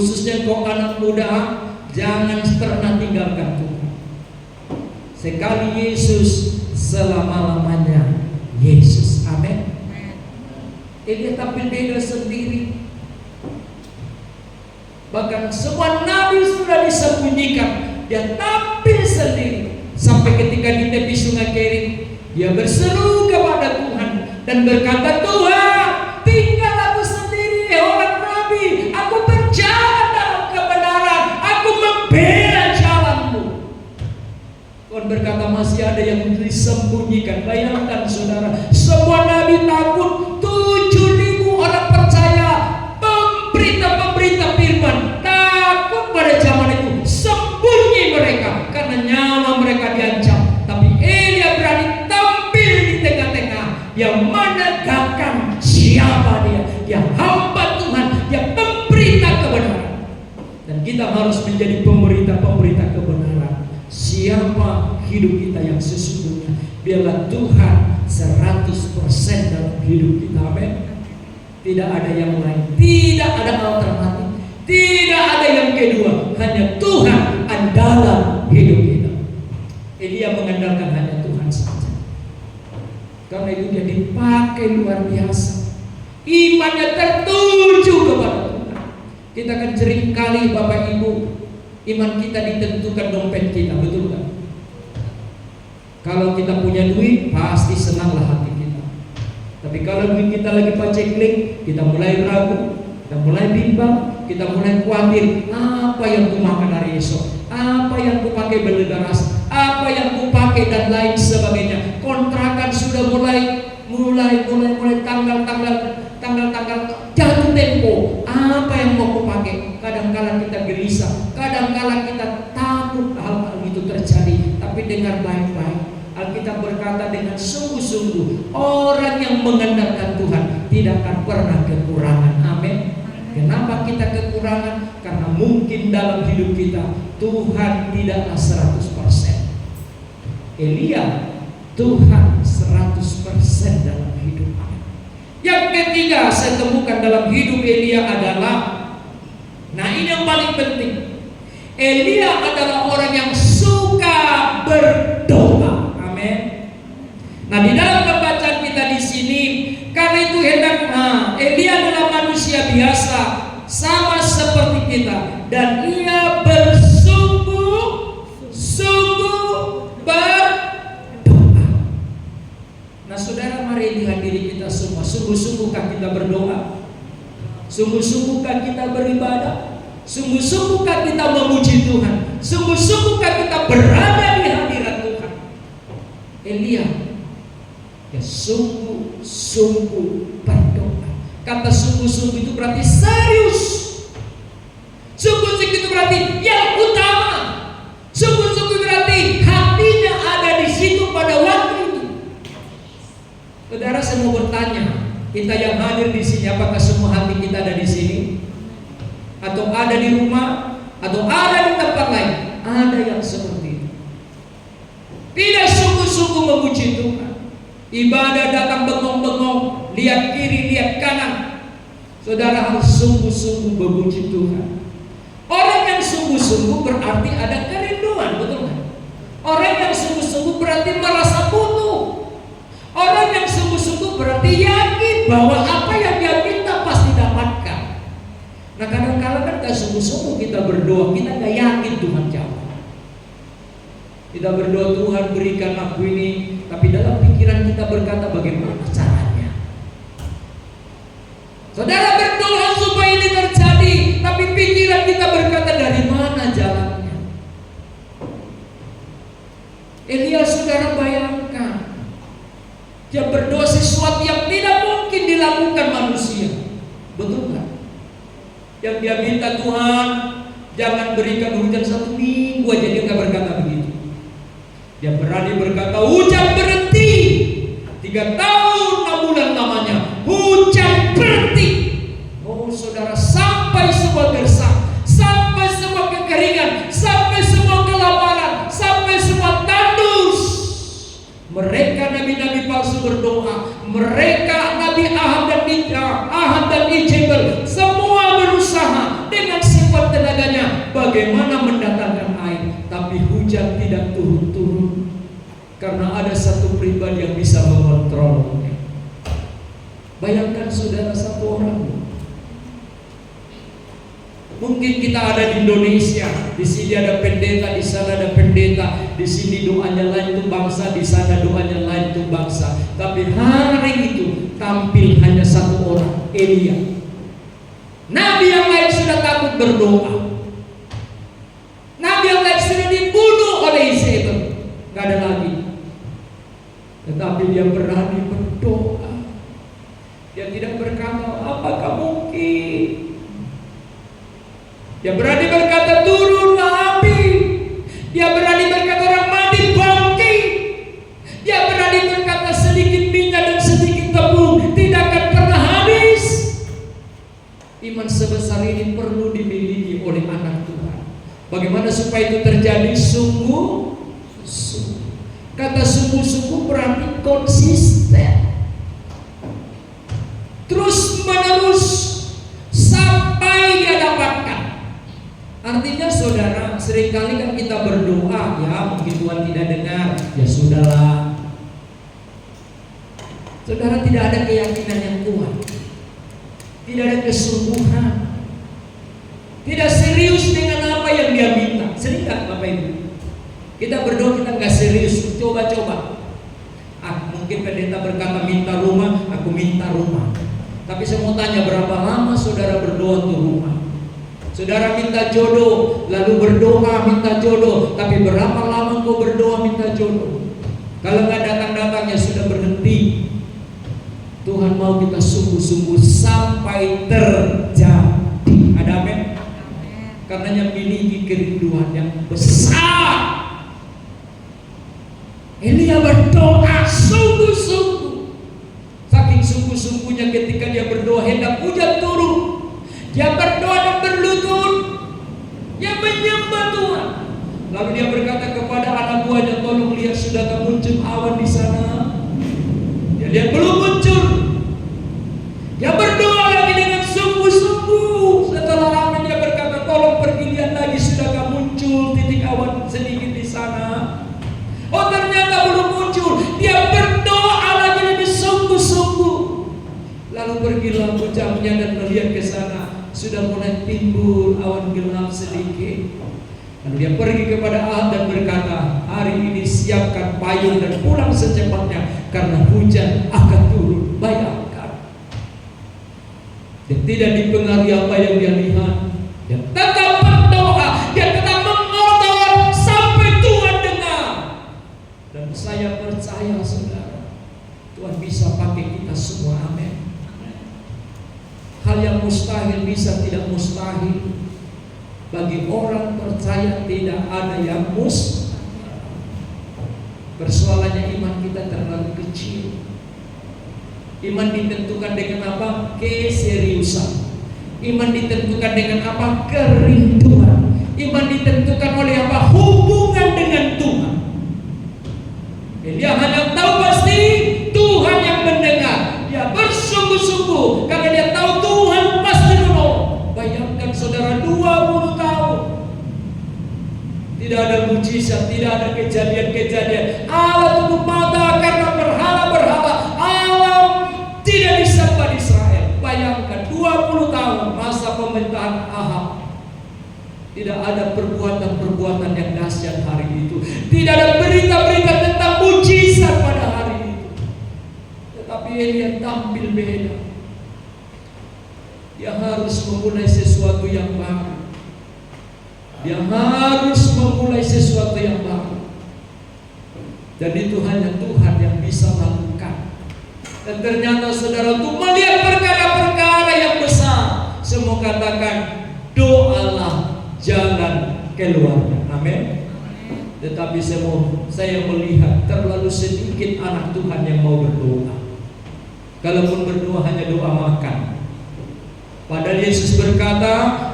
Khususnya kau anak muda, jangan pernah tinggalkan Tuhan. Sekali Yesus, selama-lamanya Yesus. Amin. Elia tampil beda sendiri. Bahkan semua nabi sudah disembunyikan, dia tampil sendiri. Sampai ketika di tepi sungai Kerit, dia berseru kepada Tuhan dan berkata, Tuhan, tinggal aku sendiri, orang nabi. Aku berjalan dalam kebenaran, aku membela jalanmu. Tuhan berkata, masih ada yang disembunyikan. Bayangkan saudara, semua nabi takut, 7.000 orang percaya, pemberita firman takut pada zaman itu. Sembunyi mereka karena nyawa mereka diancam. Tapi Elia berani tampil di tengah-tengah. Dia menegakkan siapa dia. Dia hamba Tuhan, dia pemberita kebenaran. Dan kita harus menjadi pemberita-pemberita kebenaran. Siapa hidup kita yang sesungguhnya, biarlah Tuhan 100% dalam hidup kita. Amin. Tidak ada yang lain, tidak ada alternatif, tidak ada yang kedua, hanya Tuhan andalan hidup kita. Elia mengandalkan hanya Tuhan saja. Karena itu dia dipakai luar biasa. Imannya tertuju kepada Tuhan. Kita kan sering kali Bapak Ibu, iman kita ditentukan dompet kita, betul kan? Kalau kita punya duit, pasti senanglah hati kita. Tapi kalau duit kita lagi paceklik, kita mulai ragu, kita mulai bimbang, kita mulai khawatir. Apa yang ku makan hari esok? Apa yang ku pakai berlegaras? Apa yang ku pakai dan lain sebagainya. Kontrakan sudah mulai tanggal jatuh tempo. Apa yang mau ku pakai? Kadang-kala kita gelisah, kadang-kala kita takut hal-hal itu terjadi. Tapi dengar baik-baik, Alkitab berkata dengan sungguh-sungguh, orang yang mengandalkan Tuhan tidak akan pernah kekurangan. Amin. Kenapa kita kekurangan? Karena mungkin dalam hidup kita Tuhan tidaklah 100%. Elia, Tuhan 100% dalam hidup. Yang ketiga saya temukan dalam hidup Elia adalah, nah ini yang paling penting, Elia adalah orang yang suka berdoa. Amin. Nah, di dalam pembacaan kita di sini, karena itu Elia adalah manusia biasa, sama seperti kita, dan ia bersungguh-sungguh berdoa. Nah, saudara, mari dihadiri kita semua. Sungguh-sungguhkah kita berdoa? Sungguh-sungguhkah kita beribadah? Sungguh-sungguhkah kita memuji Tuhan? Sungguh-sungguhkah kita berada di hadirat Tuhan? Elia, ya sungguh-sungguh berdoa. Kata sungguh-sungguh itu berarti serius. Sungguh-sungguh itu berarti yang utama. Sungguh-sungguh berarti hatinya ada di situ pada waktu itu. Saudara, saya mau bertanya, kita yang hadir di sini, apakah semua hati kita ada di sini? Atau ada di rumah? Atau ada di tempat lain? Ada yang seperti itu. Tidak sungguh-sungguh memuji Tuhan. Ibadah datang bengong-bengong, lihat kiri, lihat kanan. Saudara harus sungguh-sungguh memuji Tuhan. Orang yang sungguh-sungguh berarti ada kerinduan, betul kan? Orang yang sungguh-sungguh berarti merasa butuh. Orang yang sungguh-sungguh berarti yakin bahwa apa yang dia minta pasti dapatkan. Nah, kadang-kadang kan gak sungguh-sungguh kita berdoa, kita gak yakin Tuhan jawab. Kita berdoa, Tuhan berikan aku ini, tapi dalam pikiran kita berkata bagaimana caranya. Saudara berdoa supaya ini terjadi, tapi pikiran kita berkata dari mana jalannya. Elia, saudara bayangkan, dia berdoa sesuatu yang tidak mungkin dilakukan manusia. Betul kan? Yang dia minta, Tuhan jangan berikan hujan 1 minggu aja, dia gak berkata begitu. Dia berani berkata hujan berhenti, 3 tahun 6 bulan namanya hujan berhenti. Oh saudara, sampai semua gersang, sampai semua kekeringan, sampai semua kelaparan, sampai semua tandus. Mereka nabi-nabi palsu berdoa, mereka Nabi Ahab dan Ijebel semua berusaha dengan Tapi hujan tidak turun-turun karena ada satu pribadi yang bisa mengontrolnya. Bayangkan saudara, satu orang. Mungkin kita ada di Indonesia, di sini ada pendeta, di sana ada pendeta, di sini doanya lain tuh bangsa, di sana doanya lain tuh bangsa. Tapi hari itu tampil hanya satu orang, Elia. Nabi yang lain sudah takut berdoa. Nabi yang lain sudah dibunuh oleh Yezebel, gak ada lagi. Tetapi dia berani berdoa. Dia tidak berkata, apakah mungkin? Dia berani berkata, turunlah api. Dia berani berkata, orang mati bangkit. Dia berani berkata, sedikit minyak dan sedikit tepung tidak akan pernah habis. Iman sebesar ini perlu dimiliki oleh anak Tuhan. Bagaimana supaya itu terjadi? Sungguh-sungguh. Kata sungguh-sungguh berarti konsisten, terus menerus sampai dia dapatkan. Artinya saudara, seringkali kan kita berdoa, ya mungkin Tuhan tidak dengar, ya sudahlah. Saudara, tidak ada keyakinan yang kuat, tidak ada kesungguhan, tidak serius dengan apa yang dia minta. Sering gak Bapak Ibu? Kita berdoa, kita nggak serius, coba-coba. Mungkin pendeta berkata minta rumah, aku minta rumah. Tapi saya mau tanya, berapa lama saudara berdoa untuk rumah? Saudara minta jodoh, lalu berdoa minta jodoh, tapi berapa lama kau berdoa minta jodoh? Kalau nggak datang-datang ya sudah berhenti. Tuhan mau kita sungguh-sungguh sampai terjadi. Ada amin? Karenanya miliki kerinduan yang besar. Elia berdoa sungguh-sungguh. Saking sungguh-sungguhnya ketika dia berdoa hendak hujan turun, dia berdoa dan berlutut, dia menyembah Tuhan. Lalu dia berkata kepada anak buahnya, tolong lihat sudah muncul awan di sana. Dia lihat belum muncul. Dia berdoa lagi dengan sungguh-sungguh. Setelah lama dia berkata, tolong pergi lihat lagi sudah muncul titik awan sedikit di sana. Oh ternyata belum muncul. Dia berdoa lagi lebih sungguh-sungguh. Lalu pergilah bujangnya dan melihat ke sana, sudah mulai timbul awan gelap sedikit. Lalu dia pergi kepada Ahab dan berkata, hari ini siapkan payung dan pulang secepatnya karena hujan akan turun. Bayangkan, dia tidak dipengaruhi apa yang dia lihat. Dia tetap berdoa, dia tetap mengotor sampai Tuhan dengar. Dan saya percaya saudara, Tuhan bisa pakai kita semua. Amin. Hal yang mustahil bisa tidak mustahil. Bagi orang percaya tidak ada yang mustahil. Persoalannya iman kita terlalu kecil. Iman ditentukan dengan apa? Keseriusan. Iman ditentukan dengan apa? Kerinduan. Iman ditentukan oleh apa? Hubungan dengan Tuhan. Dia hanya tahu pasti Tuhan yang mendengar. Dia bersungguh-sungguh karena dia tahu Tuhan pasti menolong. Bayangkan saudara, 20 tahun tidak ada mujizat, tidak ada kejadian-kejadian. Allah tutup mata karena berhala-berhala. Allah tidak disembah di Israel. Bayangkan 20 tahun masa pemerintahan Ahab. Tidak ada perbuatan-perbuatan yang dahsyat hari itu. Tidak ada berita-berita tentang mujizat pada hari itu. Tetapi Elia tampil beda. Dia harus memulai sesuatu yang baru. Dia harus memulai sesuatu yang baru. Dan itu hanya Tuhan yang bisa lakukan. Dan ternyata saudara, untuk melihat perkara-perkara yang besar, semua katakan doalah jalan keluarnya. Amin. Tetapi saya melihat terlalu sedikit anak Tuhan yang mau berdoa. Kalaupun berdoa hanya doa makan. Padahal Yesus berkata,